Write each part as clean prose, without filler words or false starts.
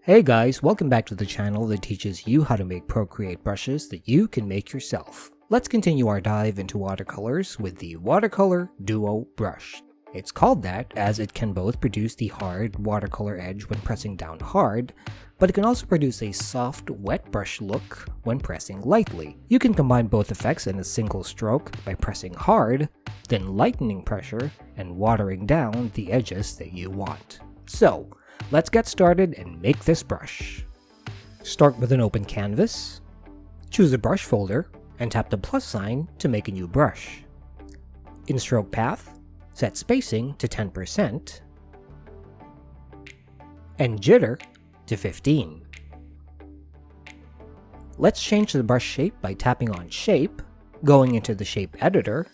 Hey guys, welcome back to the channel that teaches you how to make Procreate brushes that you can make yourself. Let's continue our dive into watercolors with the Watercolor Duo brush. It's called that as it can both produce the hard watercolor edge when pressing down hard, but it can also produce a soft, wet brush look when pressing lightly. You can combine both effects in a single stroke by pressing hard, then lightening pressure and watering down the edges that you want. So, let's get started and make this brush. Start with an open canvas, choose a brush folder, and tap the plus sign to make a new brush. In stroke path, set spacing to 10% and jitter to 15. Let's change the brush shape by tapping on Shape, going into the Shape Editor,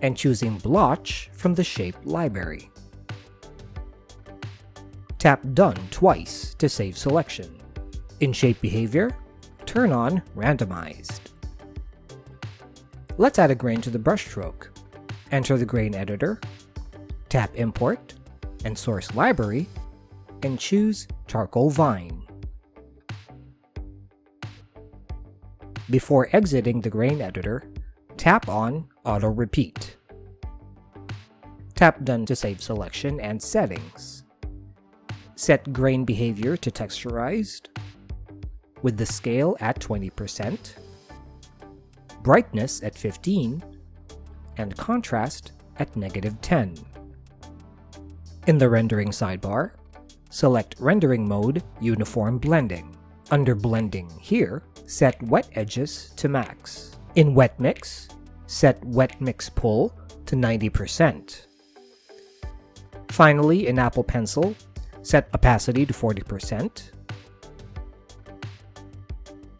and choosing Blotch from the Shape library. Tap Done twice to save selection. In Shape Behavior, turn on Randomized. Let's add a grain to the brushstroke. Enter the grain editor, tap Import and Source Library, and choose Charcoal Vine. Before exiting the grain editor, tap on Auto Repeat. Tap Done to save selection and settings. Set grain behavior to texturized, with the scale at 20%, brightness at 15, and contrast at -10. In the rendering sidebar, select Rendering Mode Uniform Blending. Under Blending here, set Wet Edges to max. In Wet Mix, set Wet Mix Pull to 90%. Finally, in Apple Pencil, set opacity to 40%,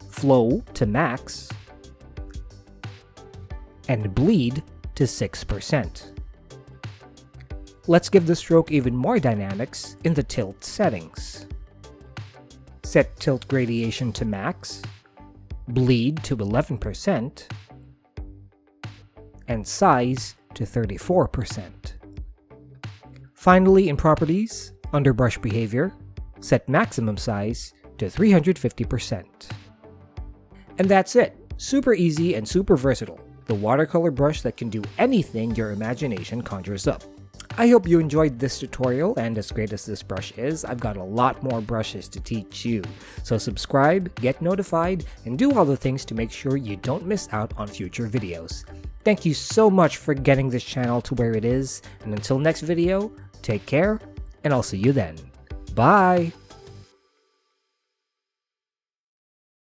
flow to max, and bleed to 6%. Let's give the stroke even more dynamics in the tilt settings. Set tilt gradation to max, bleed to 11%, and size to 34%. Finally, in Properties, under Brush Behavior, set maximum size to 350%. And that's it! Super easy and super versatile. The watercolor brush that can do anything your imagination conjures up. I hope you enjoyed this tutorial, and as great as this brush is, I've got a lot more brushes to teach you. So subscribe, get notified, and do all the things to make sure you don't miss out on future videos. Thank you so much for getting this channel to where it is, and until next video, take care, and I'll see you then. Bye!